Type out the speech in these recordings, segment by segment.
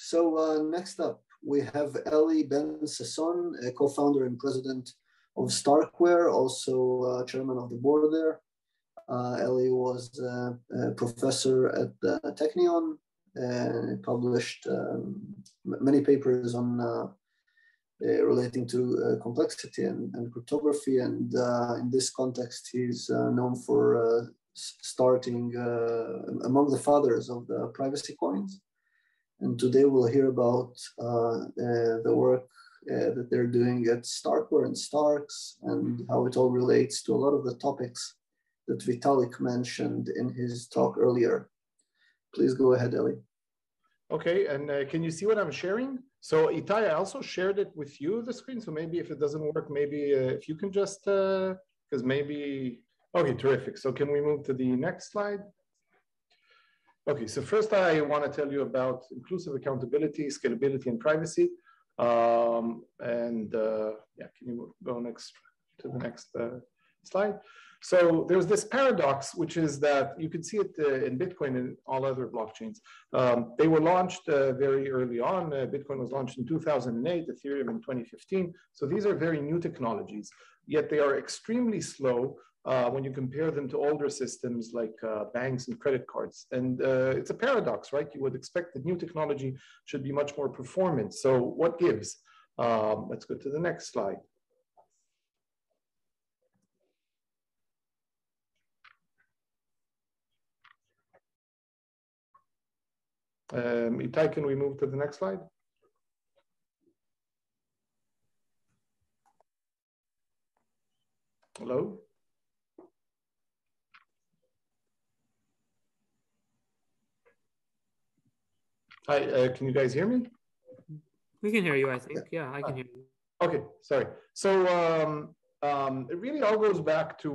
So next up, we have Ben-Sasson, a co-founder and president of Starkware, also chairman of the board there. Eli was a professor at Technion and published many papers on relating to complexity and cryptography. And in this context, he's known for starting among the fathers of the privacy coins. And today we'll hear about the work that they're doing at Starkware and Starks and how it all relates to a lot of the topics that Vitalik mentioned in his talk earlier. Please go ahead, Eli. Okay, and can you see what I'm sharing? So Itai, I also shared it with you, the screen. So maybe if it doesn't work, maybe if you can just, because maybe, okay, terrific. So can we move to the next slide? Okay, so first I want to tell you about inclusive accountability, scalability, and privacy. Yeah, can you go next to the next slide? So there's this paradox, which is that you can see it in Bitcoin and all other blockchains. They were launched very early on. Bitcoin was launched in 2008, Ethereum in 2015. So these are very new technologies, yet they are extremely slow when you compare them to older systems like banks and credit cards. And it's a paradox, right? You would expect that new technology should be much more performant. So what gives? Let's go to the next slide. Itai, can we move to the next slide? Hello? Hi, can you guys hear me? We can hear you, I think. Yeah, I can hear you. Okay, sorry. So it really all goes back to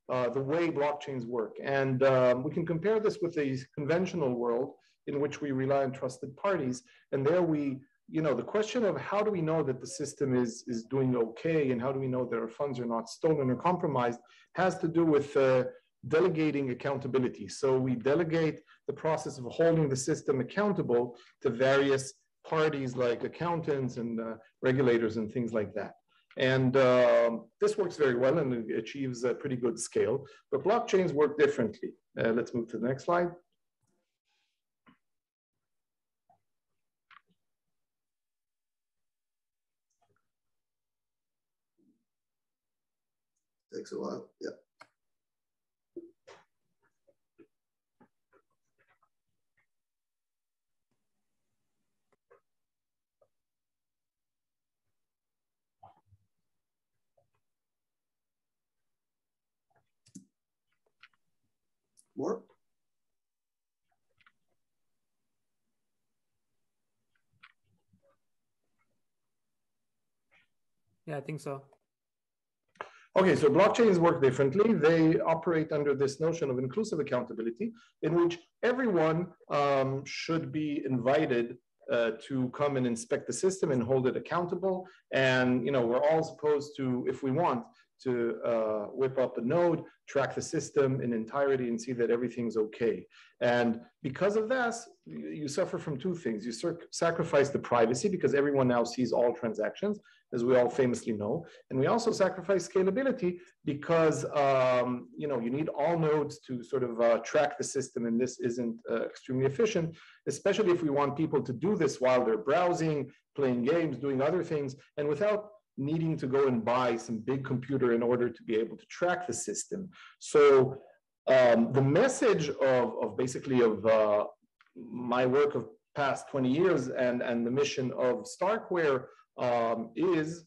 the way blockchains work. And we can compare this with a conventional world in which we rely on trusted parties. And there we, the question of how do we know that the system is doing okay and how do we know that our funds are not stolen or compromised has to do with delegating accountability. So we delegate the process of holding the system accountable to various parties like accountants and regulators and things like that. And this works very well and it achieves a pretty good scale, but blockchains work differently. Let's move to the next slide. Takes a while, yeah. More? Yeah, I think so. Okay, so blockchains work differently. They operate under this notion of inclusive accountability, in which everyone should be invited to come and inspect the system and hold it accountable. And we're all supposed to, if we want, to whip up a node, track the system in entirety and see that everything's okay. And because of that, you suffer from two things. You sacrifice the privacy because everyone now sees all transactions, as we all famously know. And we also sacrifice scalability because you need all nodes to sort of track the system, and this isn't extremely efficient, especially if we want people to do this while they're browsing, playing games, doing other things, and without needing to go and buy some big computer in order to be able to track the system. So the message of basically of my work of past 20 years and the mission of Starkware is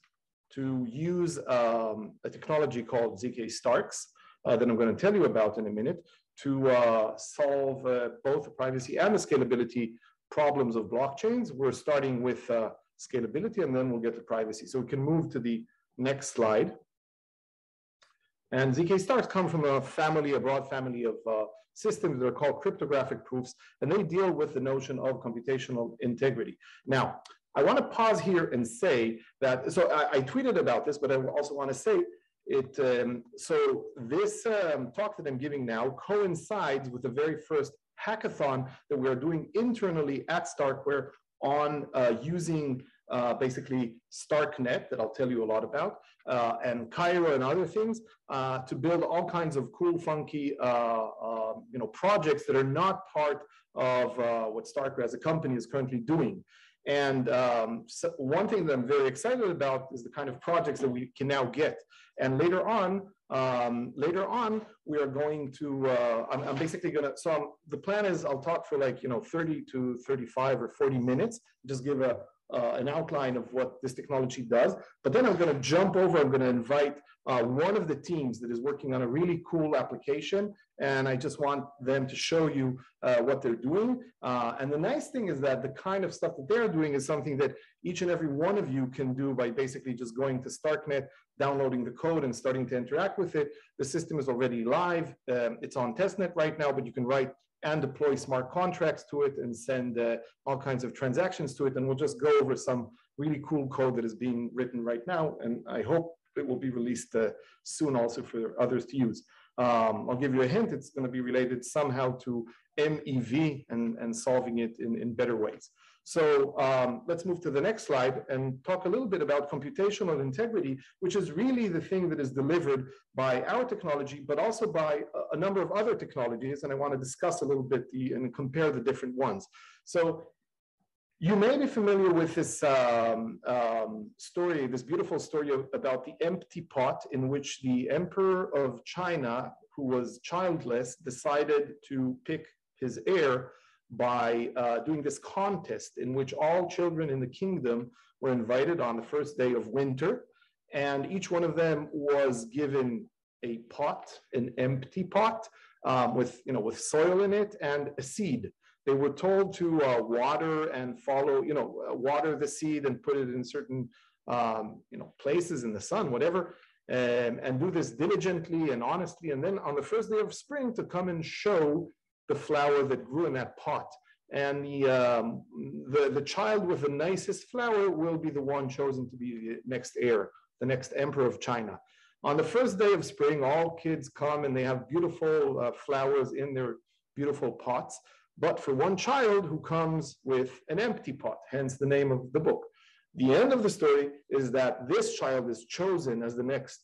to use a technology called ZK Starks that I'm going to tell you about in a minute to solve both the privacy and the scalability problems of blockchains. We're starting with scalability and then we'll get to privacy. So we can move to the next slide. And ZK Starks come from a broad family of systems that are called cryptographic proofs, and they deal with the notion of computational integrity. Now, I want to pause here and say that, so I tweeted about this, but I also want to say it, so this talk that I'm giving now coincides with the very first hackathon that we are doing internally at Starkware on using basically StarkNet, that I'll tell you a lot about, and Cairo and other things, to build all kinds of cool, funky projects that are not part of what Starkware as a company is currently doing. And so one thing that I'm very excited about is the kind of projects that we can now get. And later on, we are going to, I'm basically going to, the plan is I'll talk for like, 30 to 35 or 40 minutes, just give an outline of what this technology does. But then I'm going to jump over, I'm going to invite one of the teams that is working on a really cool application. And I just want them to show you what they're doing. And the nice thing is that the kind of stuff that they're doing is something that each and every one of you can do by basically just going to StarkNet, downloading the code and starting to interact with it. The system is already live. It's on testnet right now, but you can write and deploy smart contracts to it and send all kinds of transactions to it. And we'll just go over some really cool code that is being written right now. And I hope it will be released soon also for others to use. I'll give you a hint. It's going to be related somehow to MEV and solving it in better ways. So let's move to the next slide and talk a little bit about computational integrity, which is really the thing that is delivered by our technology, but also by a number of other technologies. And I want to discuss a little bit and compare the different ones. So you may be familiar with this story, this beautiful story about the empty pot, in which the emperor of China, who was childless, decided to pick his heir by doing this contest in which all children in the kingdom were invited on the first day of winter. And each one of them was given a pot, an empty pot, with soil in it and a seed. They were told to water and follow, water the seed and put it in certain, places in the sun, whatever, and do this diligently and honestly. And then on the first day of spring to come and show the flower that grew in that pot. And the child with the nicest flower will be the one chosen to be the next heir, the next emperor of China. On the first day of spring, all kids come and they have beautiful flowers in their beautiful pots. But for one child who comes with an empty pot, hence the name of the book. The end of the story is that this child is chosen as the next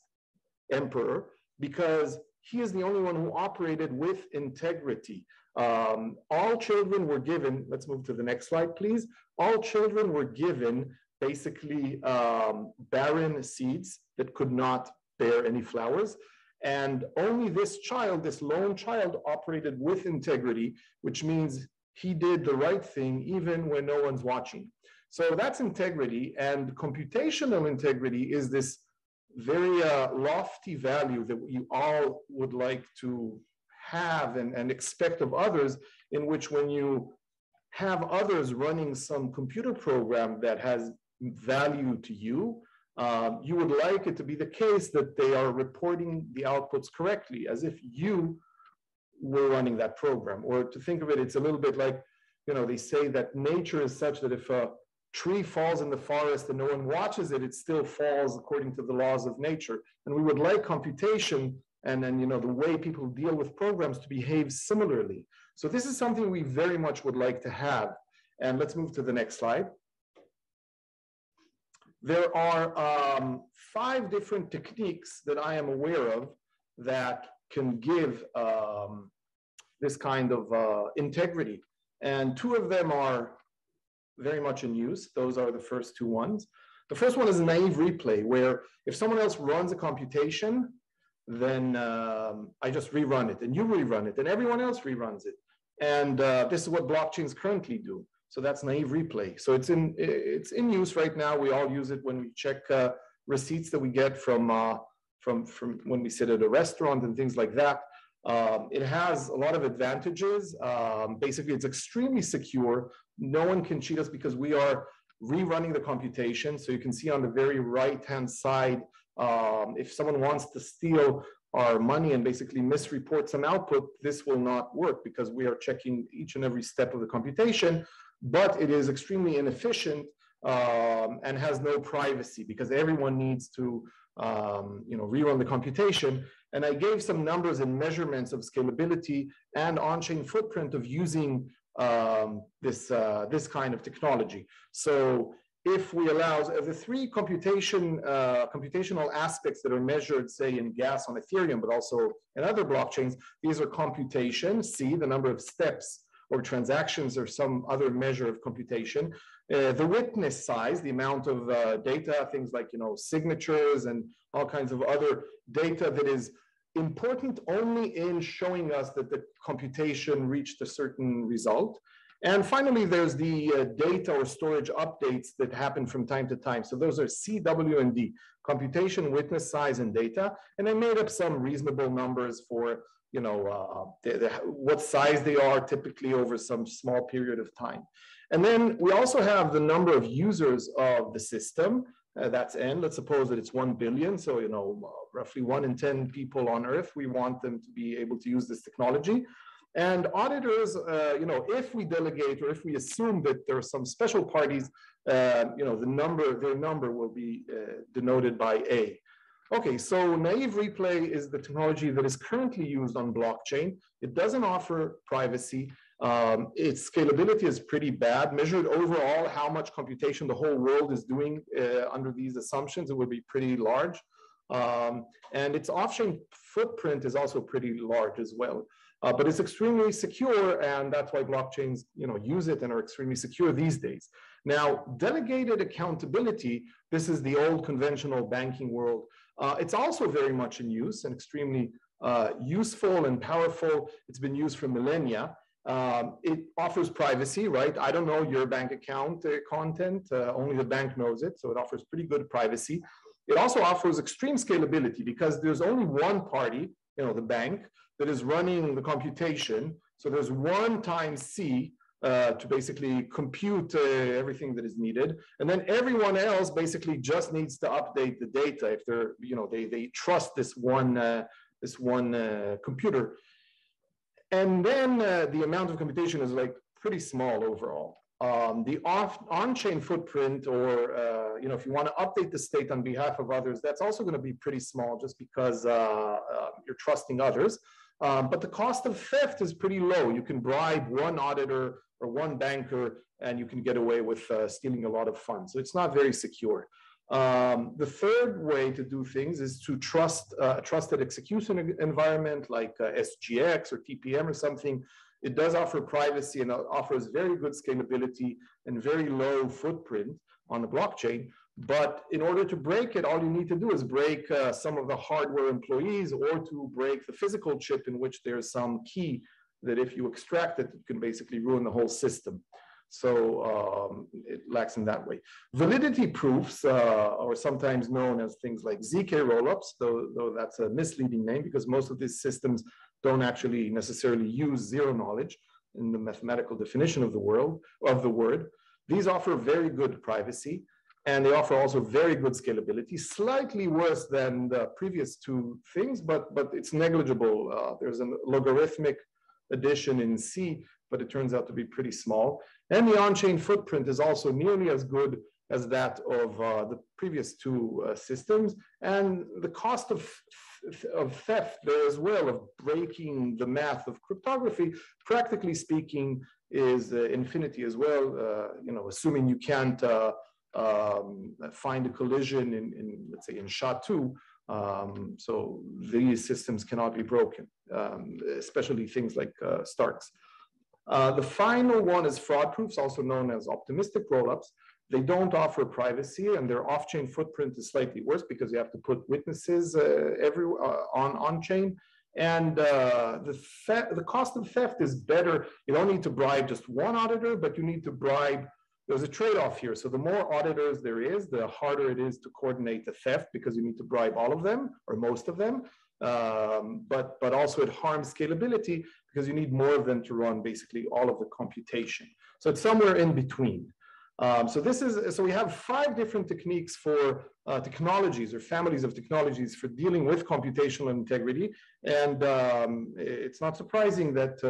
emperor because he is the only one who operated with integrity. All children were given, let's move to the next slide, please. All children were given basically barren seeds that could not bear any flowers. And only this child, this lone child, operated with integrity, which means he did the right thing even when no one's watching. So that's integrity. And computational integrity is this very lofty value that we all would like to have and expect of others, in which when you have others running some computer program that has value to you, you would like it to be the case that they are reporting the outputs correctly, as if you were running that program. Or to think of it, it's a little bit like, they say that nature is such that if a tree falls in the forest and no one watches it, it still falls according to the laws of nature. And we would like computation and then, the way people deal with programs to behave similarly. So this is something we very much would like to have. And let's move to the next slide. There are 5 different techniques that I am aware of that can give this kind of integrity. And 2 of them are very much in use. Those are the first 2 ones. The first one is a naive replay, where if someone else runs a computation, then I just rerun it, and you rerun it, and everyone else reruns it. And this is what blockchains currently do. So that's naive replay. So it's in use right now. We all use it when we check receipts that we get from when we sit at a restaurant and things like that. It has a lot of advantages. Basically, it's extremely secure. No one can cheat us because we are rerunning the computation. So you can see on the very right-hand side, if someone wants to steal our money and basically misreport some output, this will not work because we are checking each and every step of the computation. But it is extremely inefficient and has no privacy because everyone needs to rerun the computation. And I gave some numbers and measurements of scalability and on-chain footprint of using this kind of technology. So if we allow the three computational aspects that are measured, say, in gas on Ethereum, but also in other blockchains, these are computation, C, the number of steps or transactions or some other measure of computation. The witness size, the amount of data, things like, signatures and all kinds of other data that is important only in showing us that the computation reached a certain result. And finally, there's the data or storage updates that happen from time to time. So those are C, W, and D, computation, witness size, and data. And I made up some reasonable numbers for what size they are typically over some small period of time. And then we also have the number of users of the system. That's N. Let's suppose that it's 1 billion. So, roughly 1 in 10 people on Earth, we want them to be able to use this technology. And auditors, if we delegate or if we assume that there are some special parties, their number will be denoted by A. Okay, so naive replay is the technology that is currently used on blockchain. It doesn't offer privacy. Its scalability is pretty bad. Measured overall how much computation the whole world is doing under these assumptions, it would be pretty large. And its off-chain footprint is also pretty large as well. But it's extremely secure, and that's why blockchains use it and are extremely secure these days. Now, delegated accountability, this is the old conventional banking world. It's also very much in use and extremely useful and powerful. It's been used for millennia. It offers privacy, right? I don't know your bank account content, only the bank knows it. So it offers pretty good privacy. It also offers extreme scalability because there's only one party, the bank, that is running the computation. So there's one times C to basically compute everything that is needed. And then everyone else basically just needs to update the data if they're, they trust this one computer. And then the amount of computation is like pretty small overall. The on-chain footprint, or if you want to update the state on behalf of others, that's also going to be pretty small just because you're trusting others. But the cost of theft is pretty low. You can bribe one auditor or one banker, and you can get away with stealing a lot of funds. So it's not very secure. The third way to do things is to trust a trusted execution environment like SGX or TPM or something. It does offer privacy and offers very good scalability and very low footprint on the blockchain. But in order to break it, all you need to do is break some of the hardware employees, or to break the physical chip in which there's some key that if you extract it, it can basically ruin the whole system. So it lacks in that way. Validity proofs, or sometimes known as things like ZK rollups, though that's a misleading name because most of these systems don't actually necessarily use zero knowledge in the mathematical definition of the word. These offer very good privacy, and they offer also very good scalability, slightly worse than the previous two things, but it's negligible. There's a logarithmic addition in C, but it turns out to be pretty small. And the on-chain footprint is also nearly as good as that of the previous two systems. And the cost of theft there as well, of breaking the math of cryptography, practically speaking, is infinity as well, assuming you can't find a collision in let's say, in SHA-2. So these systems cannot be broken, especially things like Starks. The final one is fraud proofs, also known as optimistic rollups. They don't offer privacy, and their off-chain footprint is slightly worse because you have to put witnesses on-chain. And the cost of theft is better. You don't need to bribe just one auditor, but you need to bribe. There's a trade-off here. So the more auditors there is, the harder it is to coordinate the theft because you need to bribe all of them or most of them. But also it harms scalability because you need more of them to run basically all of the computation. So it's somewhere in between. So we have 5 different techniques for technologies or families of technologies for dealing with computational integrity. And it's not surprising that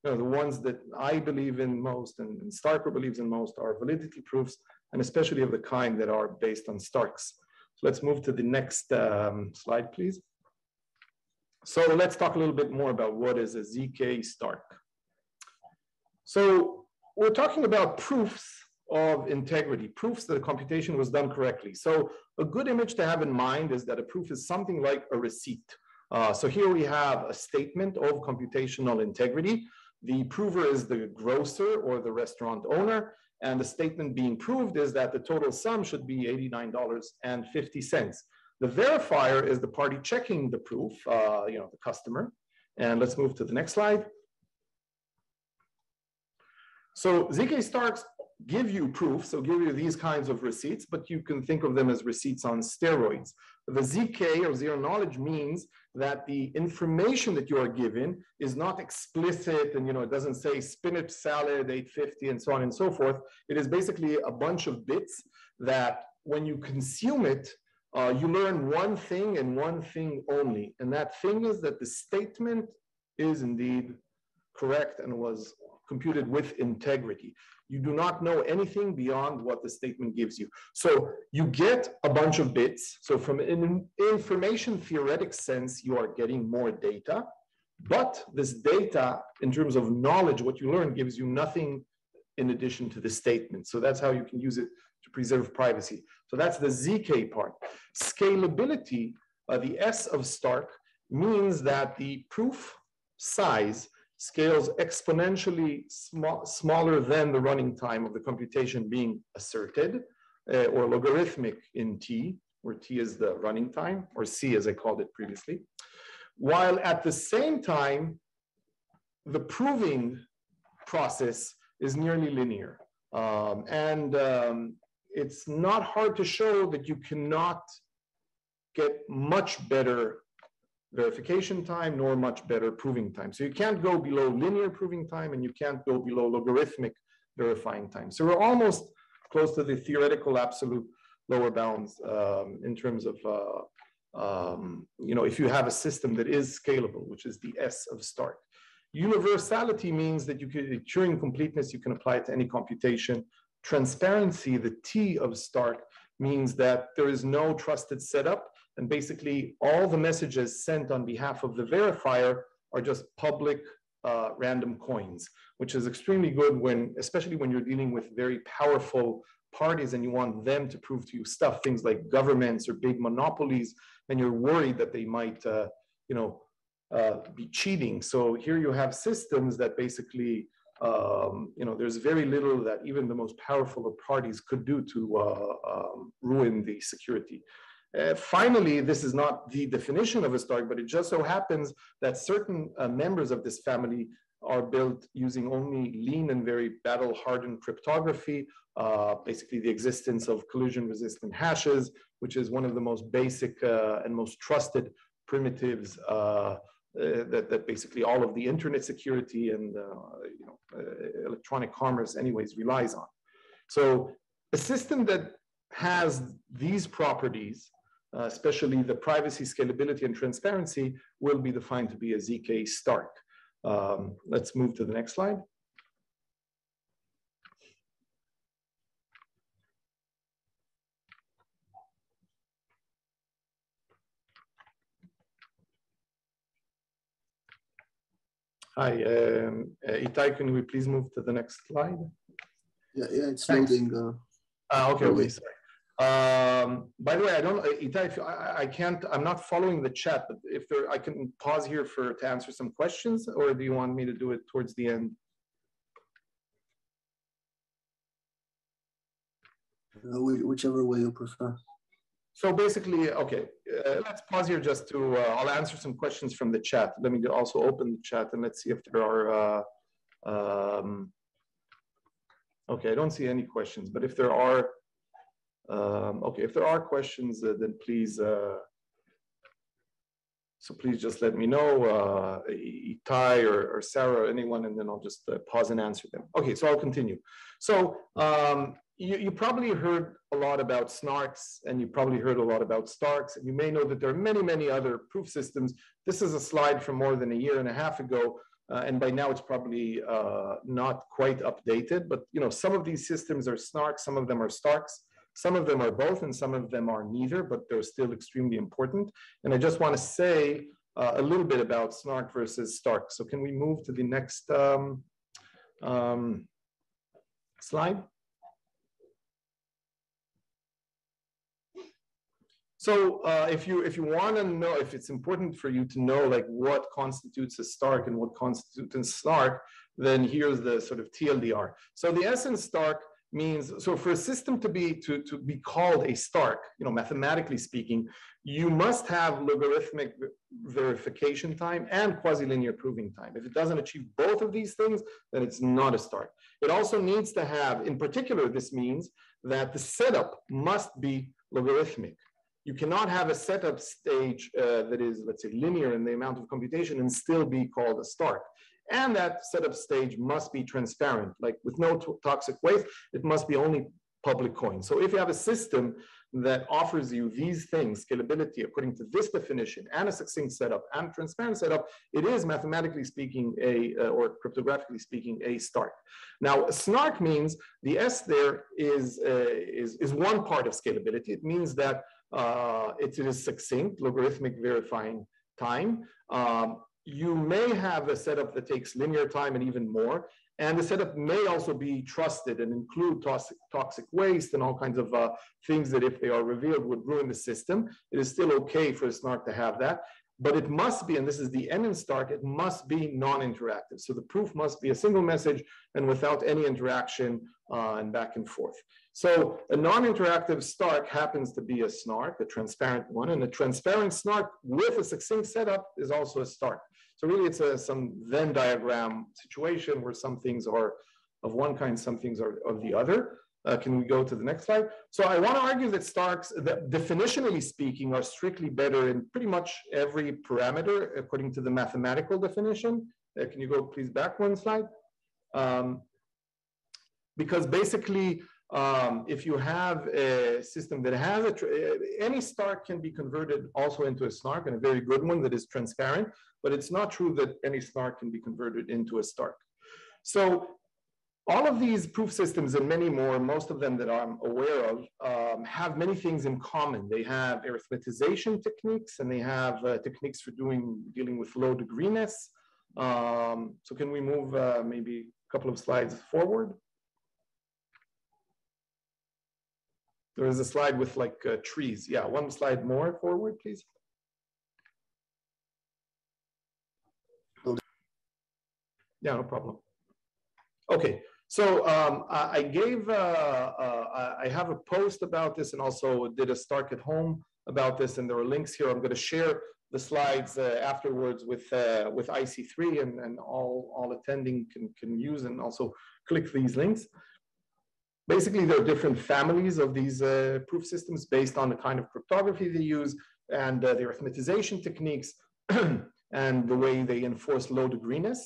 the ones that I believe in most and Starkware believes in most are validity proofs, and especially of the kind that are based on Starks. So let's move to the next slide, please. So let's talk a little bit more about what is a ZK Stark. So we're talking about proofs of integrity, proofs that a computation was done correctly. So a good image to have in mind is that a proof is something like a receipt. So here we have a statement of computational integrity. The prover is the grocer or the restaurant owner, and the statement being proved is that the total sum should be $89.50. The verifier is the party checking the proof, the customer. And let's move to the next slide. So ZK Starks give you proof, so give you these kinds of receipts, but you can think of them as receipts on steroids. The ZK, or zero knowledge, means that the information that you are given is not explicit, and it doesn't say spinach salad 850 and so on and so forth. It is basically a bunch of bits that when you consume it, you learn one thing and one thing only, and that thing is that the statement is indeed correct and was computed with integrity. You do not know anything beyond what the statement gives you. So you get a bunch of bits. So from an information theoretic sense, you are getting more data, but this data, in terms of knowledge, what you learn gives you nothing in addition to the statement. So that's how you can use it to preserve privacy. So that's the ZK part. Scalability, the S of Stark, means that the proof size scales exponentially smaller than the running time of the computation being asserted, or logarithmic in T, where T is the running time, or C as I called it previously. While at the same time, the proving process is nearly linear. It's not hard to show that you cannot get much better verification time nor much better proving time. So you can't go below linear proving time and you can't go below logarithmic verifying time. So we're almost close to the theoretical absolute lower bounds in terms of, if you have a system that is scalable, which is the S of Stark. Universality means that Turing completeness, you can apply it to any computation. Transparency, the T of Stark, means that there is no trusted setup. And basically, all the messages sent on behalf of the verifier are just public random coins, which is extremely good especially when you're dealing with very powerful parties and you want them to prove to you stuff, things like governments or big monopolies, and you're worried that they might, be cheating. So here you have systems that basically, there's very little that even the most powerful of parties could do to ruin the security. Finally, this is not the definition of a Stark, but it just so happens that certain members of this family are built using only lean and very battle-hardened cryptography, basically the existence of collision-resistant hashes, which is one of the most basic and most trusted primitives that basically all of the internet security and electronic commerce anyways relies on. So a system that has these properties, especially the privacy, scalability, and transparency, will be defined to be a ZK Stark. Let's move to the next slide. Hi, Itai, can we please move to the next slide? Yeah, it's Thanks. Loading. Okay, okay, sorry. By the way, Itai, I'm not following the chat, but I can pause here to answer some questions, or do you want me to do it towards the end? Whichever way you prefer. So basically, okay, let's pause here just to, I'll answer some questions from the chat. Let me also open the chat and let's see if there are, okay, I don't see any questions, but if there are, okay, if there are questions, then please, so please just let me know, Itai or Sarah or anyone, and then I'll just pause and answer them. Okay, so I'll continue. So you probably heard a lot about SNARKs, and you probably heard a lot about Starks, and you may know that there are many, many other proof systems. This is a slide from more than a year and a half ago, and by now it's probably not quite updated, but some of these systems are SNARKs, some of them are Starks. Some of them are both, and some of them are neither, but they're still extremely important. And I just want to say a little bit about SNARK versus Stark. So can we move to the next Slide. So if you want to know, if it's important for you to know like what constitutes a STARK and what constitutes a SNARK, then here's the sort of TLDR. So the essence STARK means, so for a system to be called a STARK, mathematically speaking, you must have logarithmic verification time and quasi-linear proving time. If it doesn't achieve both of these things, then it's not a STARK. It also needs to have, in particular, this means that the setup must be logarithmic. You cannot have a setup stage that is, let's say, linear in the amount of computation and still be called a STARK. And that setup stage must be transparent, like with no toxic waste, it must be only public coin. So if you have a system that offers you these things, scalability according to this definition, and a succinct setup and transparent setup, it is mathematically speaking or cryptographically speaking, a STARK. Now, SNARK means the S there is one part of scalability. It means that it is succinct, logarithmic verifying time. You may have a setup that takes linear time and even more. And the setup may also be trusted and include toxic waste and all kinds of things that if they are revealed would ruin the system. It is still okay for a SNARK to have that, but it must be, and this is the N in STARK, it must be non-interactive. So the proof must be a single message and without any interaction and back and forth. So a non-interactive STARK happens to be a SNARK, a transparent one, and a transparent SNARK with a succinct setup is also a STARK. So really it's some Venn diagram situation where some things are of one kind, some things are of the other. Can we go to the next slide? So I want to argue that STARKs, that definitionally speaking, are strictly better in pretty much every parameter according to the mathematical definition. Can you go please back one slide? Because basically, if you have a system that has any STARK can be converted also into a SNARK, and a very good one that is transparent, but it's not true that any SNARK can be converted into a STARK. So all of these proof systems and many more, most of them that I'm aware of, have many things in common. They have arithmetization techniques, and they have techniques for dealing with low degreeness. So can we move maybe a couple of slides forward? There is a slide with like trees. Yeah, one slide more forward, please. Yeah, no problem. Okay, so I have a post about this and also did a Stark at Home about this, and there are links here. I'm going to share the slides afterwards with IC3, and all attending can use and also click these links. Basically, there are different families of these proof systems based on the kind of cryptography they use and the arithmetization techniques and the way they enforce low degreenness.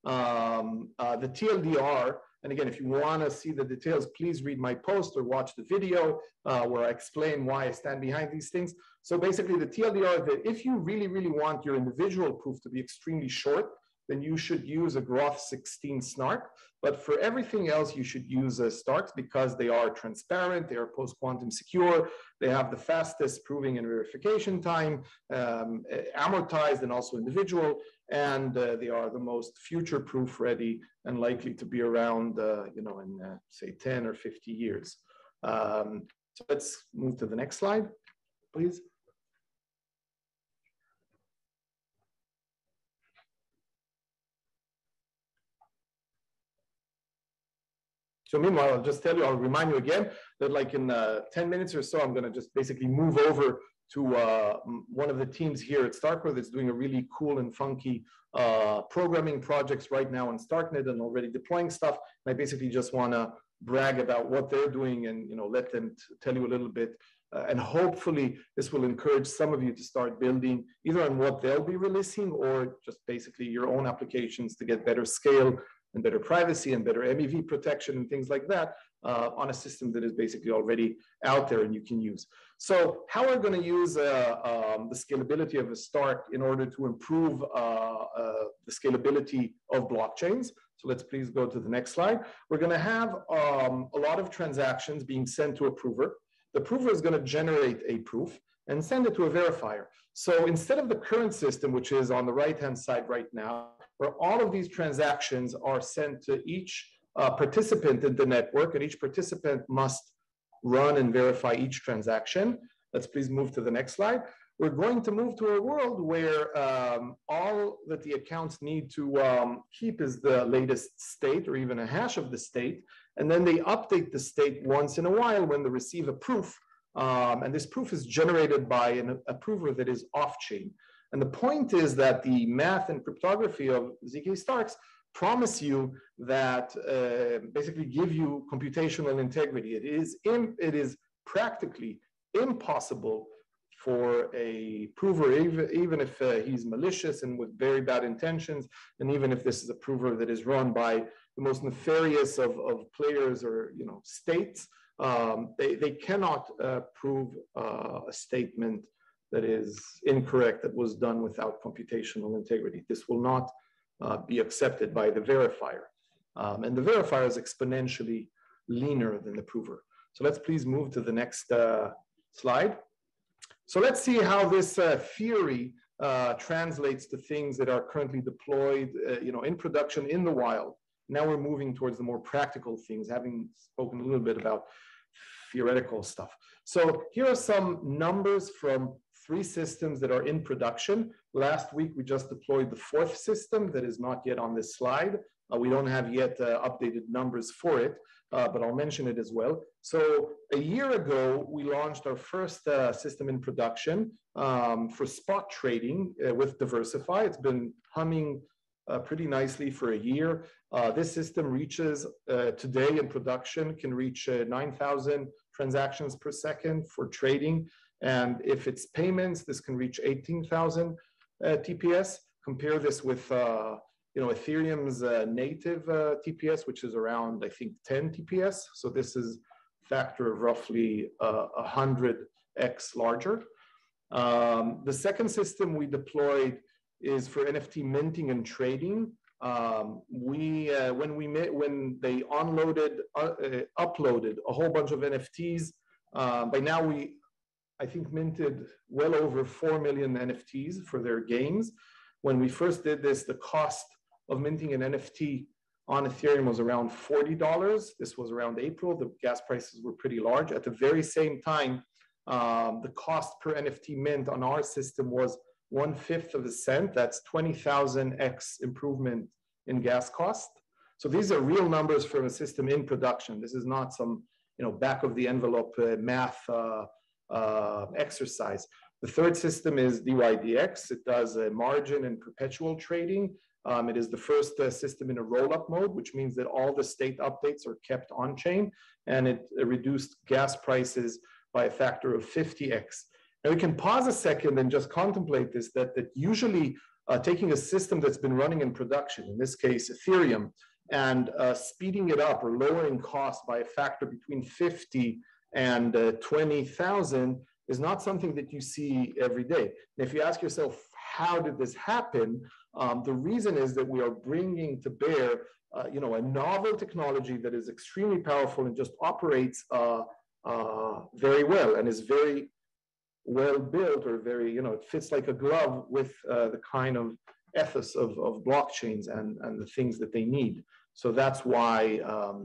The TLDR, and again, if you want to see the details, please read my post or watch the video where I explain why I stand behind these things. So basically, the TLDR, that if you really, really want your individual proof to be extremely short, then you should use a Groth 16 SNARK. But for everything else, you should use STARKs because they are transparent, they are post-quantum secure, they have the fastest proving and verification time, amortized and also individual, and they are the most future-proof ready and likely to be around, in say 10 or 50 years. So let's move to the next slide, please. So meanwhile, I'll just tell you, I'll remind you again that like in 10 minutes or so, I'm going to just basically move over to one of the teams here at Starkware that's doing a really cool and funky programming projects right now on StarkNet and already deploying stuff. And I basically just want to brag about what they're doing and let them tell you a little bit. And hopefully this will encourage some of you to start building either on what they'll be releasing or just basically your own applications to get better scale and better privacy and better MEV protection and things like that on a system that is basically already out there and you can use. So how are we going to use the scalability of a Stark in order to improve the scalability of blockchains? So let's please go to the next slide. We're going to have a lot of transactions being sent to a prover. The prover is going to generate a proof and send it to a verifier. So instead of the current system, which is on the right-hand side right now, where all of these transactions are sent to each participant in the network, and each participant must run and verify each transaction. Let's please move to the next slide. We're going to move to a world where all that the accounts need to keep is the latest state or even a hash of the state, and then they update the state once in a while when they receive a proof, and this proof is generated by an approver that is off-chain. And the point is that the math and cryptography of ZK Starks promise you that basically give you computational integrity. It is practically impossible for a prover, even if he's malicious and with very bad intentions, and even if this is a prover that is run by the most nefarious of players or states, they cannot prove a statement that is incorrect that was done without computational integrity. This will not be accepted by the verifier. And the verifier is exponentially leaner than the prover. So let's please move to the next slide. So let's see how this theory translates to things that are currently deployed in production in the wild. Now we're moving towards the more practical things, having spoken a little bit about theoretical stuff. So here are some numbers from 3 systems that are in production. Last week, we just deployed the 4th system that is not yet on this slide. We don't have yet updated numbers for it, but I'll mention it as well. So a year ago, we launched our first system in production for spot trading with Diversify. It's been humming pretty nicely for a year. This system reaches today in production, can reach 9,000 transactions per second for trading. And if it's payments, this can reach 18,000 TPS. Compare this with Ethereum's native TPS, which is around, I think, 10 TPS. So this is a factor of roughly 100x larger. The second system we deployed is for NFT minting and trading. When they uploaded a whole bunch of NFTs, by now I think minted well over 4 million NFTs for their games. When we first did this, the cost of minting an NFT on Ethereum was around $40. This was around April. The gas prices were pretty large. At the very same time, the cost per NFT mint on our system was 1/5 of a cent. That's 20,000x improvement in gas cost. So these are real numbers from a system in production. This is not some back of the envelope math exercise. The third system is DYDX. It does margin and perpetual trading. It is the first system in a roll-up mode, which means that all the state updates are kept on-chain, and it reduced gas prices by a factor of 50x. Now we can pause a second and just contemplate this, that usually taking a system that's been running in production, in this case Ethereum, and speeding it up or lowering costs by a factor between 50 and 20,000 is not something that you see every day. And if you ask yourself, how did this happen? The reason is that we are bringing to bear a novel technology that is extremely powerful and just operates very well and is very well built, or very, it fits like a glove with the kind of ethos of blockchains and the things that they need. So that's why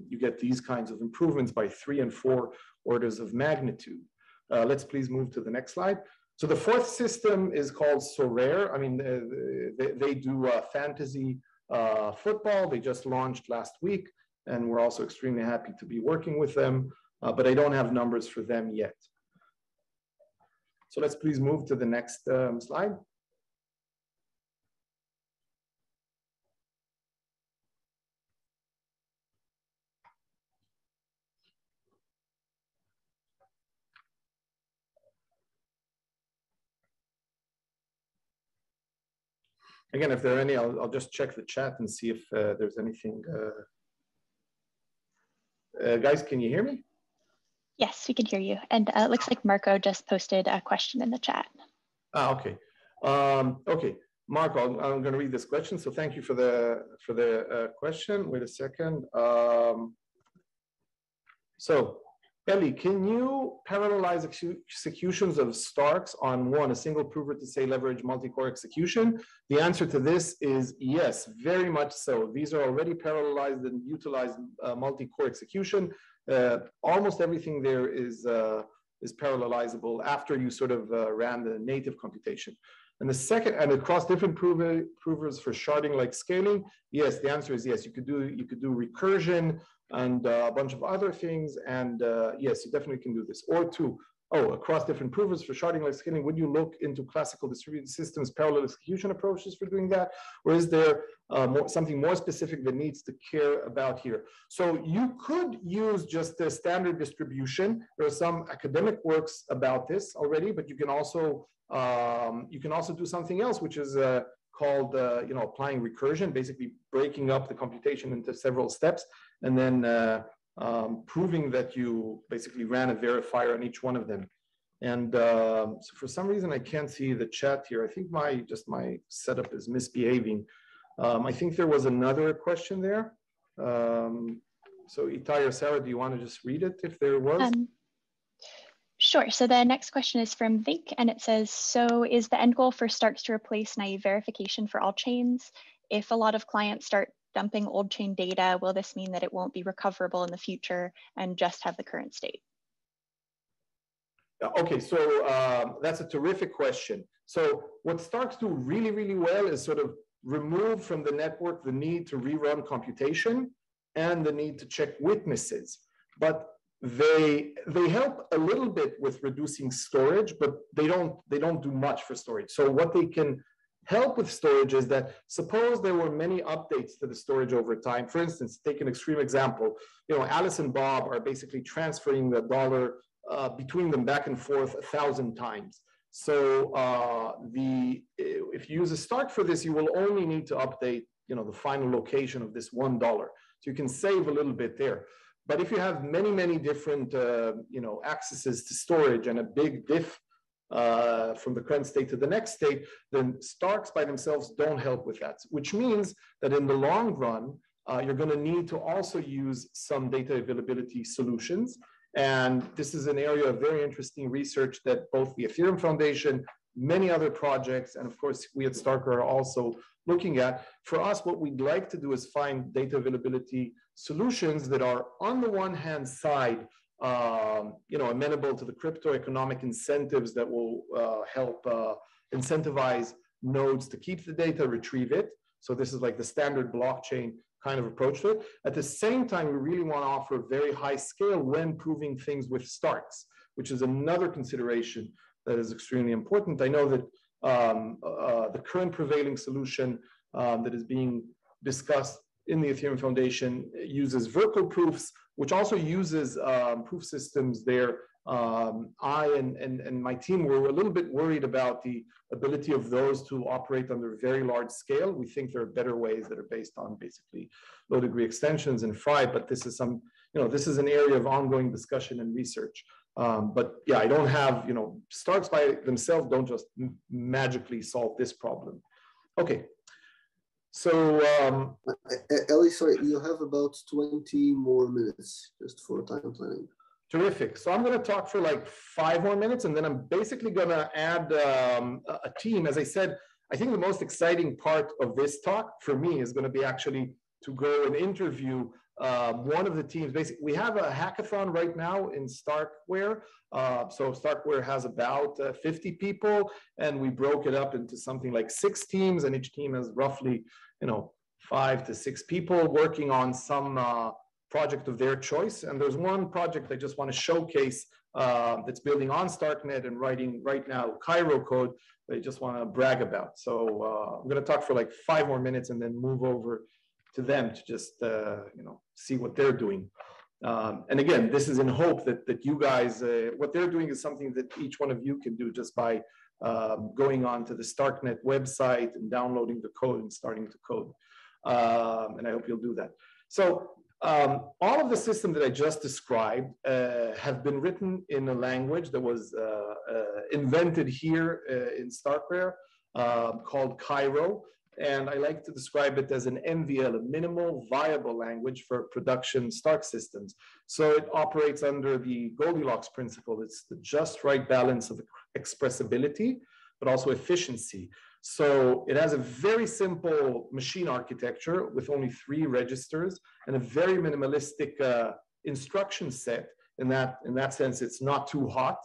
you get these kinds of improvements by 3 and 4 orders of magnitude. Let's please move to the next slide. So the 4th system is called Sorare. I mean, they do fantasy football. They just launched last week, and we're also extremely happy to be working with them, but I don't have numbers for them yet. So let's please move to the next slide. Again, if there are any, I'll just check the chat and see if there's anything. Guys, can you hear me? Yes, we can hear you. And it looks like Marco just posted a question in the chat. Okay. Okay, Marco, I'm going to read this question. So thank you for the question. Wait a second. So Ellie, can you parallelize executions of Starks on a single prover to say leverage multi-core execution? The answer to this is yes, very much so. These are already parallelized and utilized multi-core execution. Almost everything there is parallelizable after you sort of ran the native computation. And the second, and across different provers for sharding like scaling, yes, the answer is yes. You could do recursion and a bunch of other things, and yes, you definitely can do this. Or two, across different provers for sharding like scaling, would you look into classical distributed systems parallel execution approaches for doing that, or is there something more specific that needs to care about here? So you could use just the standard distribution. There are some academic works about this already, but you can also do something else, which is called applying recursion, basically breaking up the computation into several steps, and then proving that you basically ran a verifier on each one of them. And so for some reason I can't see the chat here. I think my setup is misbehaving. I think there was another question there. So Itai or Sarah, do you want to just read it if there was? Sure. So the next question is from Vink, and it says, so is the end goal for Starks to replace naive verification for all chains? If a lot of clients start dumping old chain data, will this mean that it won't be recoverable in the future and just have the current state? Okay, so that's a terrific question. So what Starks do really, really well is sort of remove from the network the need to rerun computation and the need to check witnesses. But they help a little bit with reducing storage, but they don't do much for storage. So what they can help with storage is that suppose there were many updates to the storage over time. For instance, take an extreme example. Alice and Bob are basically transferring the dollar between them back and forth 1,000 times. So if you use a Stark for this, you will only need to update the final location of this $1. So you can save a little bit there. But if you have many, many different accesses to storage and a big diff from the current state to the next state, then Starks by themselves don't help with that, which means that in the long run, you're going to need to also use some data availability solutions. And this is an area of very interesting research that both the Ethereum Foundation, many other projects, and of course we at Starkware are also looking at. For us, what we'd like to do is find data availability solutions that are on the one hand side, amenable to the crypto economic incentives that will help incentivize nodes to keep the data, retrieve it. So this is like the standard blockchain kind of approach to it. At the same time, we really want to offer very high scale when proving things with Starks, which is another consideration that is extremely important. I know that the current prevailing solution that is being discussed in the Ethereum Foundation uses Verkle proofs, which also uses proof systems there. I and my team were a little bit worried about the ability of those to operate under very large scale. We think there are better ways that are based on basically low degree extensions and Fry, but this is this is an area of ongoing discussion and research. But yeah, I don't have, Starks by themselves don't just magically solve this problem. Okay. So, Ellie, sorry, you have about 20 more minutes just for time planning. Terrific. So I'm going to talk for like 5 more minutes, and then I'm basically going to add a team. As I said, I think the most exciting part of this talk for me is going to be actually to go and interview one of the teams. Basically, we have a hackathon right now in Starkware. So Starkware has about 50 people, and we broke it up into something like 6 teams, and each team has roughly 5 to 6 people working on some project of their choice. And there's one project I just want to showcase that's building on StarkNet and writing right now Cairo code that I just want to brag about. So I'm going to talk for like 5 more minutes and then move over to them to just see what they're doing. And again, this is in hope that you guys, what they're doing is something that each one of you can do just by going on to the StarkNet website and downloading the code and starting to code. And I hope you'll do that. So all of the systems that I just described have been written in a language that was invented here in Starkware called Cairo. And I like to describe it as an MVL, a minimal viable language for production Stark systems. So it operates under the Goldilocks principle. It's the just right balance of expressibility, but also efficiency. So it has a very simple machine architecture with only 3 registers and a very minimalistic instruction set. In that sense, it's not too hot.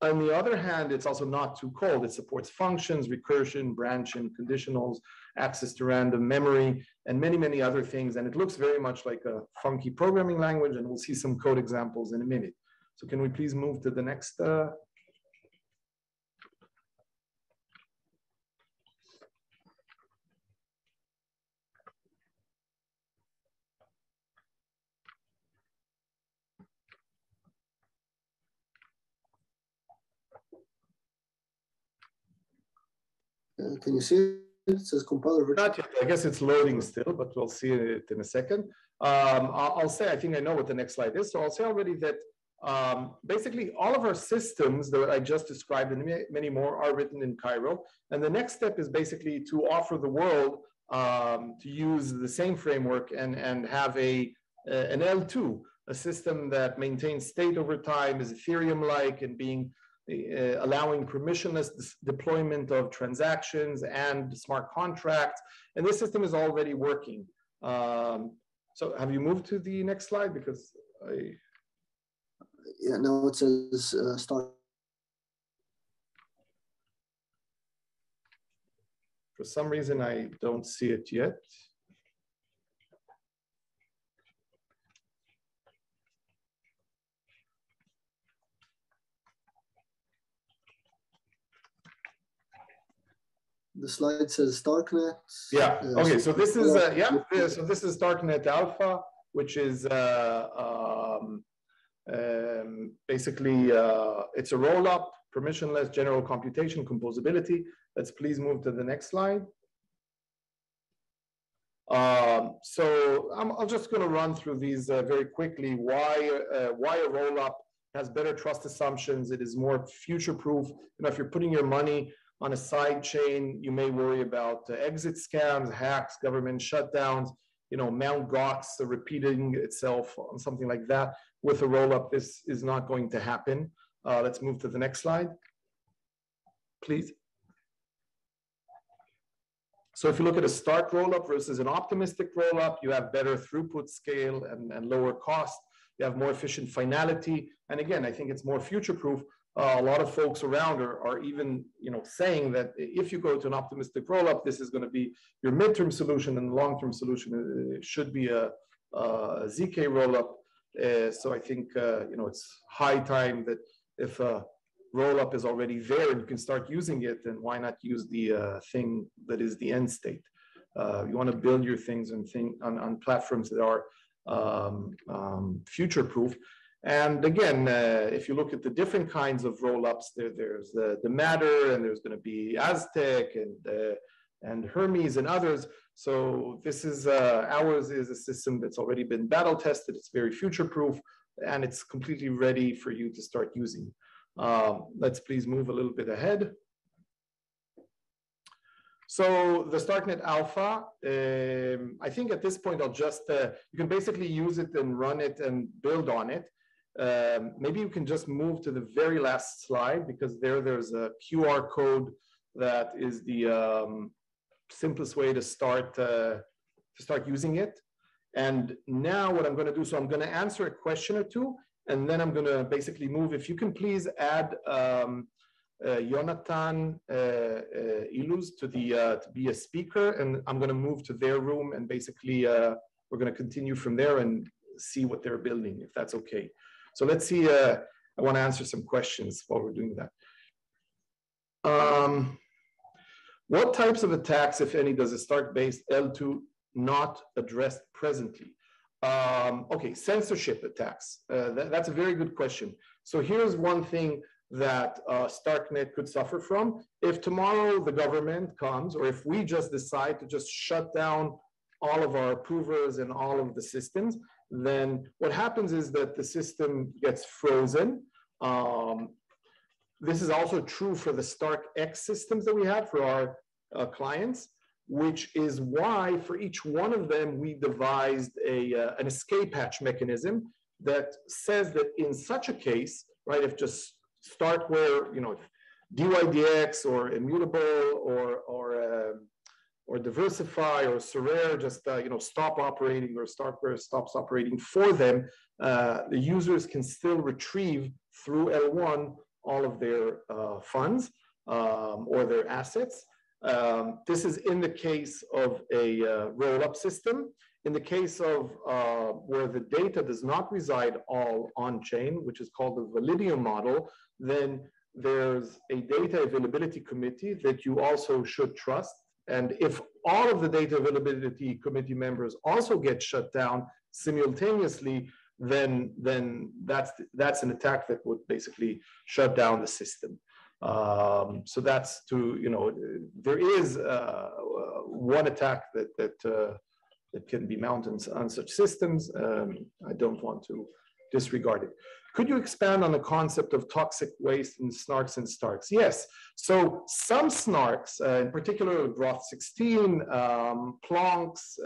On the other hand, it's also not too cold. It supports functions, recursion, branching, conditionals, access to random memory, and many, many other things. And it looks very much like a funky programming language, and we'll see some code examples in a minute. So can we please move to the next? Can you see it? It says compiler virtual. Not yet. I guess it's loading still, but we'll see it in a second. I'll say, I think I know what the next slide is. So I'll say already that basically all of our systems that I just described and many more are written in Cairo. And the next step is basically to offer the world to use the same framework and have an L2, a system that maintains state over time, is Ethereum-like, and allowing permissionless deployment of transactions and smart contracts. And this system is already working. So have you moved to the next slide? Because yeah, now it says start. For some reason, I don't see it yet. The slide says StarkNet. Yeah. Okay. So this is So this is StarkNet Alpha, which is basically it's a roll-up, permissionless, general computation, composability. Let's please move to the next slide. So I'm just going to run through these very quickly. Why a roll-up has better trust assumptions. It is more future-proof. If you're putting your money on a side chain, you may worry about exit scams, hacks, government shutdowns, Mt. Gox repeating itself on something like that. With a roll-up, this is not going to happen. Let's move to the next slide, please. So if you look at a Stark roll-up versus an optimistic roll-up, you have better throughput scale and lower cost. You have more efficient finality. And again, I think it's more future-proof. A lot of folks around are even saying that if you go to an optimistic roll-up, this is going to be your midterm solution, and the long-term solution should be a ZK roll-up. So I think it's high time that if a roll-up is already there and you can start using it, then why not use the thing that is the end state? You want to build your things on platforms that are future-proof. And again, if you look at the different kinds of roll-ups, there's the Matter, and there's going to be Aztec and Hermes and others. So this is ours is a system that's already been battle tested. It's very future-proof, and it's completely ready for you to start using. Let's please move a little bit ahead. So the StarkNet Alpha, I think at this point I'll just you can basically use it and run it and build on it. Maybe you can just move to the very last slide, because there's a QR code that is the simplest way to start using it. And now what I'm going to do, so I'm going to answer a question or two, and then I'm going to basically move. If you can please add Jonathan Iluz to be a speaker, and I'm going to move to their room, and basically we're going to continue from there and see what they're building, if that's okay. So let's see. I want to answer some questions while we're doing that. What types of attacks, if any, does a Stark-based L2 not address presently? Okay, censorship attacks. That's a very good question. So here's one thing that StarkNet could suffer from. If tomorrow the government comes, or if we just decide to just shut down all of our approvers and all of the systems, then what happens is that the system gets frozen. This is also true for the Stark X systems that we have for our clients. which is why for each one of them, we devised an escape hatch mechanism that says that in such a case, right, if just Starkware, if DYDX or Immutable or Diversify or Sorare just stop operating, or Starkware stops operating for them, the users can still retrieve through L1 all of their funds or their assets. This is in the case of a roll-up system. In the case of where the data does not reside all on-chain, which is called the Validium model, then there's a data availability committee that you also should trust. And if all of the data availability committee members also get shut down simultaneously, then that's an attack that would basically shut down the system. So that's there is one attack that can be mounted on such systems. I don't want to disregard it. Could you expand on the concept of toxic waste in SNARKs and STARKs? Yes. So some SNARKs, in particular Groth 16, Plonks,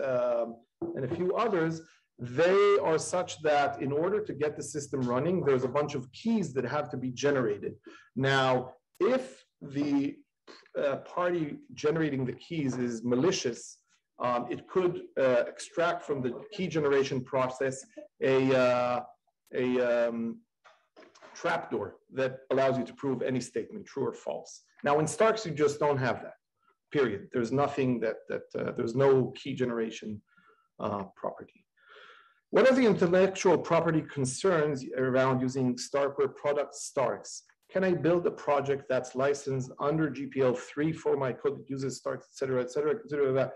and a few others, they are such that in order to get the system running, there's a bunch of keys that have to be generated. Now, if the party generating the keys is malicious, it could extract from the key generation process a trapdoor that allows you to prove any statement, true or false. Now, in STARKs, you just don't have that, period. There's nothing there's no key generation property. What are the intellectual property concerns around using Starkware product STARKs? Can I build a project that's licensed under GPL3 for my code that uses STARKs, et cetera, et cetera, consider that?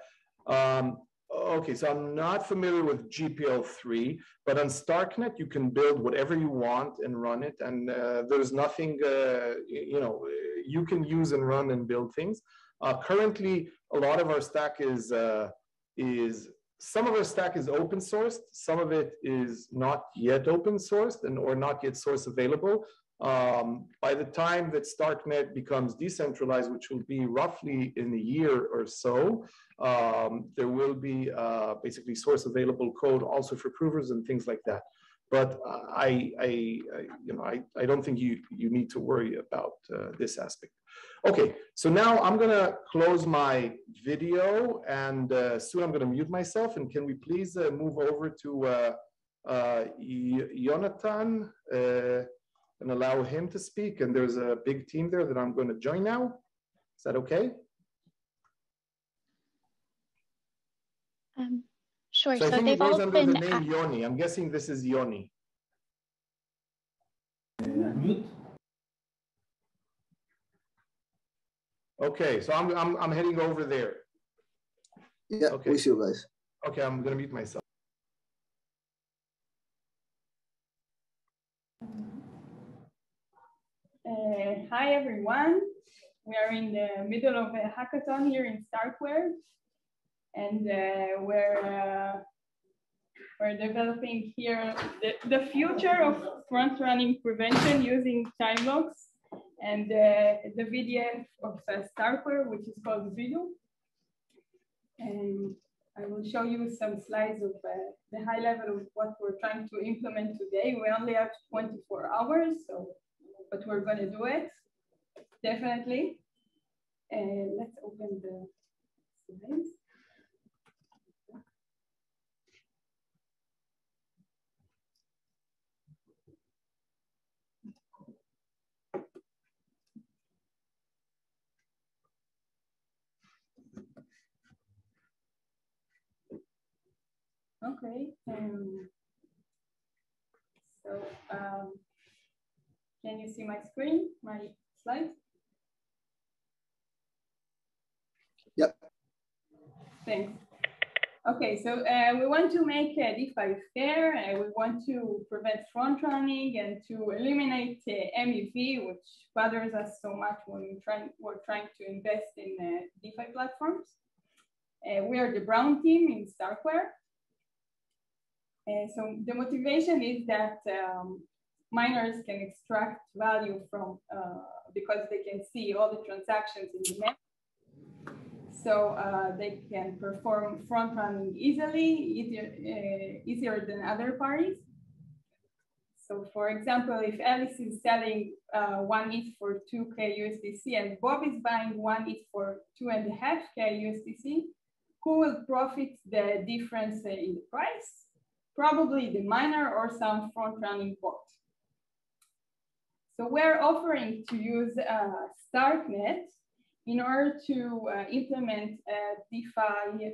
Okay, so I'm not familiar with GPL3, but on StarkNet, you can build whatever you want and run it. And there's nothing, you can use and run and build things. Currently, a lot of our stack some of our stack is open sourced. Some of it is not yet open sourced or not yet source available. By the time that StarkNet becomes decentralized, which will be roughly in a year or so, there will be basically source available code also for provers and things like that. But I don't think you need to worry about this aspect. Okay, so now I'm gonna close my video, and soon I'm gonna mute myself. And can we please move over to Jonathan and allow him to speak? And there's a big team there that I'm going to join now. Is that okay? Sure. So I think they've it goes all under been the name Yoni. I'm guessing this is Yoni. Okay, so I'm heading over there. Yeah, okay. We see you guys. Okay, I'm going to mute myself. Hi everyone. We are in the middle of a hackathon here in Starkware, and we're developing here the future of front-running prevention using time locks and the VDF of Starkware, which is called Vidu. And I will show you some slides of the high level of what we're trying to implement today. We only have 24 hours, but we're going to do it, definitely. And let's open the slides. Okay, can you see my screen, my slides? Yep. Thanks. Okay, so we want to make DeFi fair, and we want to prevent front running and to eliminate MEV, which bothers us so much when we're trying to invest in DeFi platforms. We are the brown team in Starkware. So the motivation is that miners can extract value from, because they can see all the transactions in the map. So they can perform front running easily, easier than other parties. So for example, if Alice is selling one ETH for 2K USDC and Bob is buying one ETH for 2.5K USDC, who will profit the difference in the price? Probably the miner or some front-running bot. So we're offering to use StarkNet in order to implement DeFi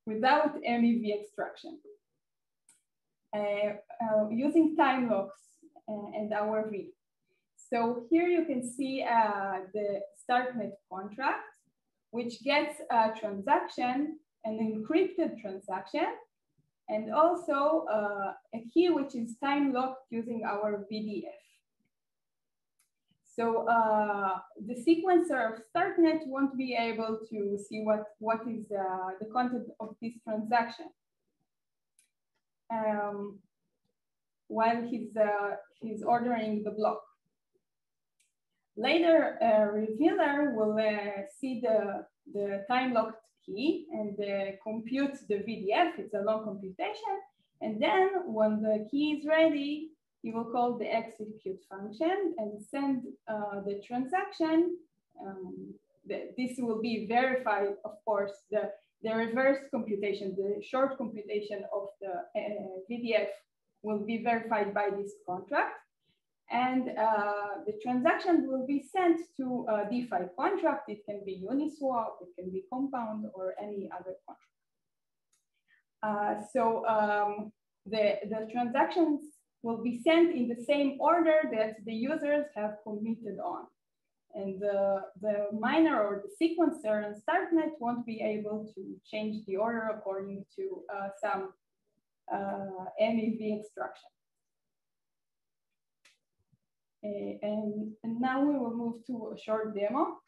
without MEV extraction, using time locks and our V. So here you can see the StarkNet contract, which gets a transaction, an encrypted transaction, and also a key which is time locked using our VDF. So the sequencer of StarkNet won't be able to see what is the content of this transaction while he's ordering the block. Later, a revealer will see the time-locked key and compute the VDF. It's a long computation. And then when the key is ready, he will call the execute function and send the transaction. This will be verified, of course, the reverse computation, the short computation of the VDF will be verified by this contract. And the transaction will be sent to a DeFi contract. It can be Uniswap, it can be Compound, or any other contract. The transactions will be sent in the same order that the users have committed on. And the miner or the sequencer in StarkNet won't be able to change the order according to some MEV extraction. And now we will move to a short demo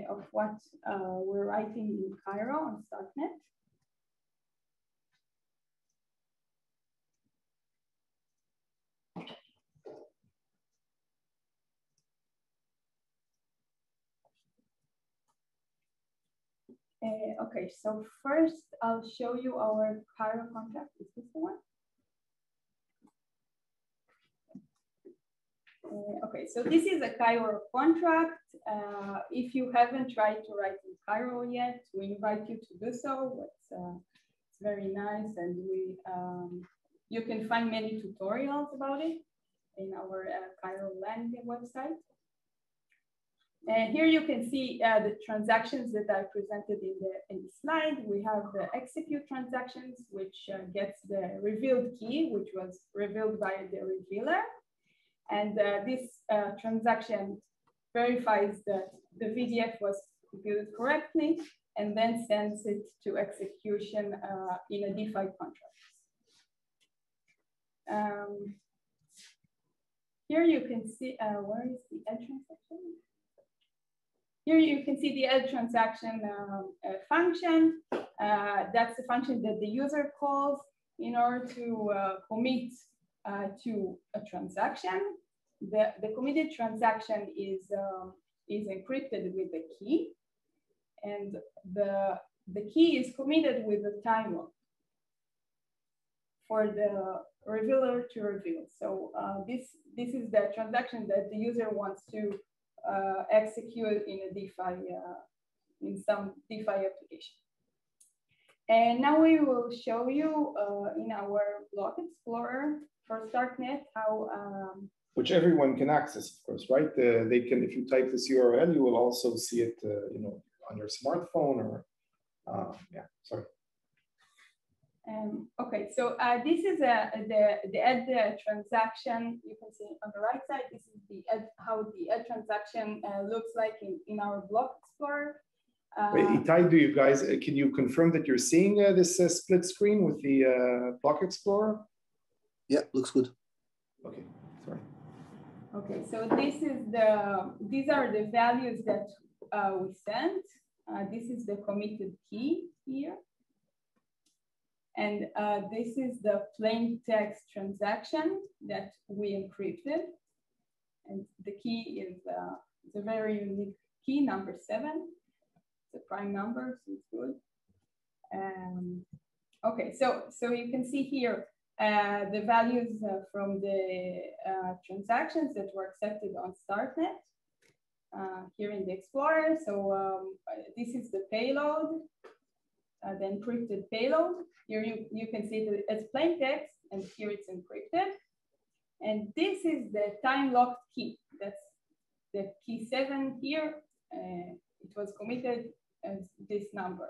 of what we're writing in Cairo on StarkNet. Okay, so first I'll show you our Cairo contract. Is this the one? Okay, so this is a Cairo contract. If you haven't tried to write in Cairo yet, we invite you to do so. It's very nice, and you can find many tutorials about it in our Cairo Land website. Here you can see the transactions that I presented in the slide. We have the execute transactions, which gets the revealed key, which was revealed by the revealer. And this transaction verifies that the VDF was computed correctly and then sends it to execution in a DeFi contract. Here you can see, where is the edge transaction? Here you can see the edge transaction function. That's the function that the user calls in order to commit to a transaction. The committed transaction is encrypted with the key, and the key is committed with a time lock for the revealer to reveal. So this is the transaction that the user wants to execute in a DeFi, in some DeFi application. And now we will show you in our block explorer for StarkNet how which everyone can access, of course, right? They can, if you type this URL, you will also see it, you know, on your smartphone or, yeah, sorry. Okay, so this is the ED transaction. You can see on the right side, this is the ED, how the ED transaction looks like in our block explorer. Wait, Itai, do you guys, can you confirm that you're seeing this split screen with the block explorer? Yeah, looks good. Okay, sorry. Okay, so these are the values that we sent. This is the committed key here. And this is the plain text transaction that we encrypted. And the key is It's a very unique key, number 7. It's a prime number, so it's good. Okay, so you can see here the values from the transactions that were accepted on StarkNet here in the Explorer. So this is the payload, the encrypted payload. Here you can see it as plain text, and here it's encrypted. And this is the time-locked key. That's the key 7 here. It was committed as this number.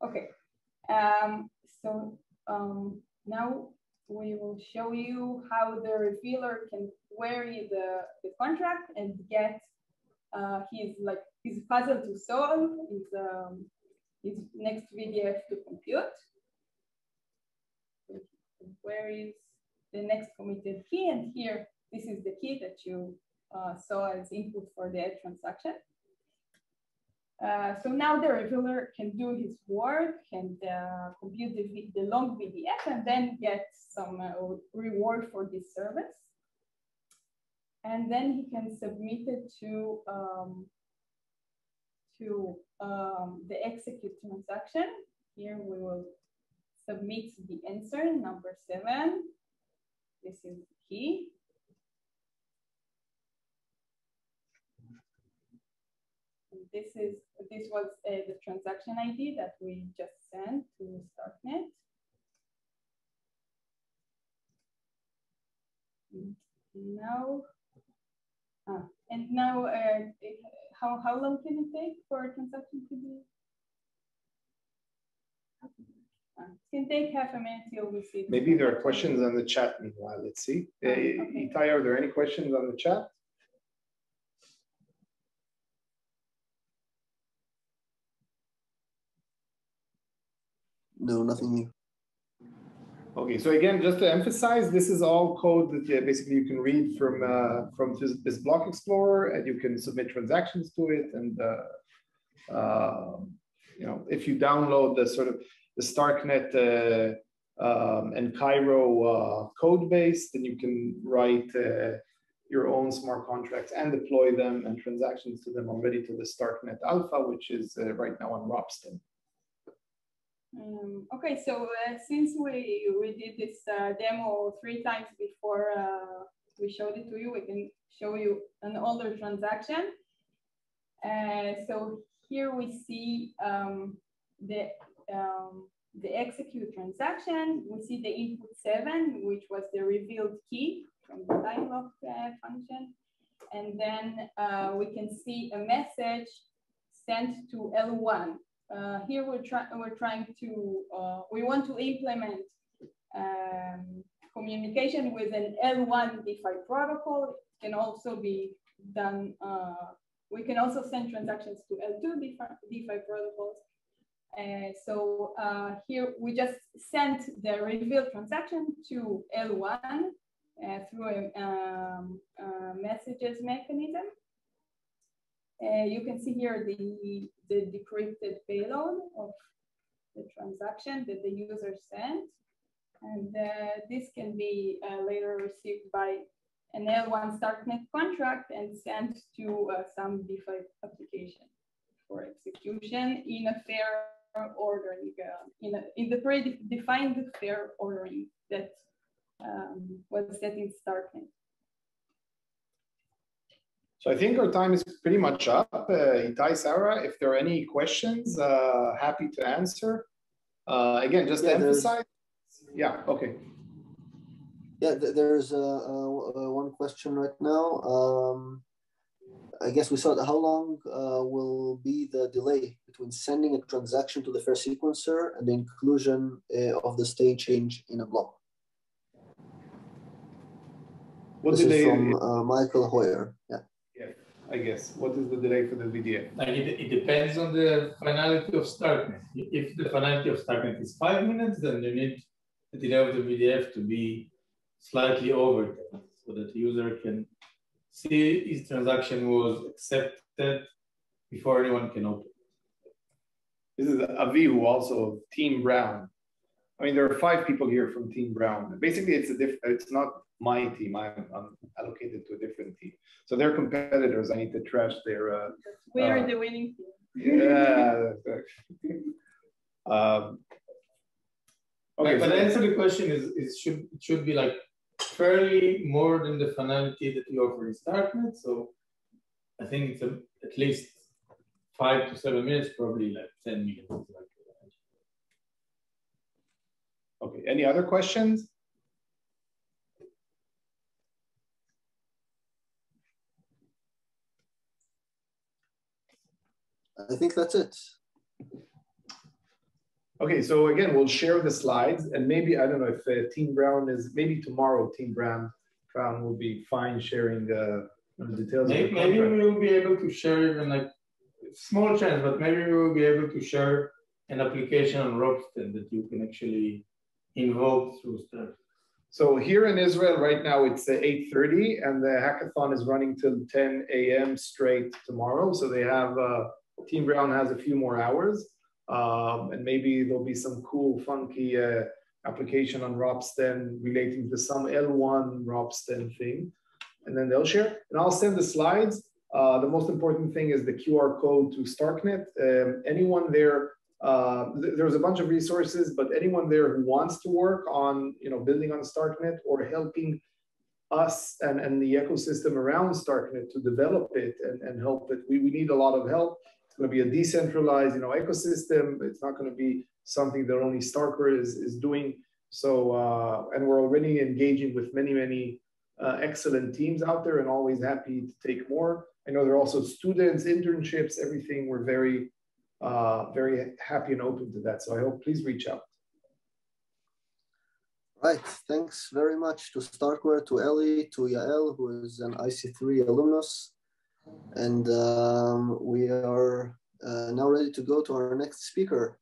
Okay, so now we will show you how the revealer can query the contract and get his puzzle to solve, his next VDF to compute. So he queries the next committed key, and here this is the key that you saw as input for the transaction. So now the revealer can do his work and compute the long VDF and then get some reward for this service. And then he can submit it to the execute transaction. Here we will submit the answer, number 7. This is the key. This was the transaction ID that we just sent to StarkNet. Now, how long can it take for a transaction to be? It can take half a minute till we see. Maybe there are questions on the chat meanwhile. Let's see. Okay. Itai, are there any questions on the chat? No, nothing new. Okay, so again, just to emphasize, this is all code that basically you can read from this block explorer, and you can submit transactions to it. And if you download the sort of the StarkNet and Cairo code base, then you can write your own smart contracts and deploy them, and transactions to them already to the StarkNet Alpha, which is right now on Ropsten. Okay, so since we did this demo 3 times before we showed it to you, we can show you an older transaction. So here we see the execute transaction. We see the input 7, which was the revealed key from the time lock function. And then we can see a message sent to L1. Here we want to implement communication with an L1 DeFi protocol. It can also be done. We can also send transactions to L2 DeFi protocols. So here we just sent the revealed transaction to L1 through a messages mechanism. You can see here the decrypted payload of the transaction that the user sent. And this can be later received by an L1 StarkNet contract and sent to some DeFi application for execution in a fair ordering, in the predefined fair ordering that was set in StarkNet. So I think our time is pretty much up. Itai, Sarah, if there are any questions, happy to answer. Again, just to emphasize. Yeah, okay. Yeah, there's one question right now. I guess we saw that how long will be the delay between sending a transaction to the fair sequencer and the inclusion of the state change in a block? What this is from Michael Hoyer. Yeah. Yeah, I guess. What is the delay for the VDF? Like it depends on the finality of StarkNet. If the finality of StarkNet is 5 minutes, then you need the delay of the VDF to be slightly over that, so that the user can see his transaction was accepted before anyone can open. This is Avihu, also of Team Brown. I mean, there are 5 people here from Team Brown. Basically, it's not my team. I'm allocated to a different team. So they're competitors. I need to trash their. We are the winning team. Yeah. Okay, but the answer to the question is should be like fairly more than the finality that we offer in StarkNet. So I think it's at least 5 to 7 minutes, probably like 10 minutes. Okay, any other questions? I think that's it. Okay, so again, we'll share the slides, and maybe, I don't know if Team Brown is, maybe tomorrow Team Brown will be fine sharing the details. Maybe we will be able to share even like, small chance, but maybe we will be able to share an application on Ropsten that you can actually invoke through Stark. So here in Israel right now, it's 8:30, and the hackathon is running till 10 a.m. straight tomorrow. So they have, Team Brown has a few more hours. And maybe there'll be some cool, funky application on Ropsten relating to some L1 Ropsten thing. And then they'll share. And I'll send the slides. The most important thing is the QR code to StarkNet. Anyone there, there's a bunch of resources, but anyone there who wants to work on building on StarkNet or helping us and the ecosystem around StarkNet to develop it and help it, we need a lot of help. It's going to be a decentralized ecosystem. It's not going to be something that only Starkware is doing. So, and we're already engaging with many excellent teams out there, and always happy to take more. I know there are also students, internships, everything. We're very happy and open to that. So I hope, please reach out. Right, thanks very much to Starkware, to Eli, to Yael, who is an IC3 alumnus. And we are now ready to go to our next speaker.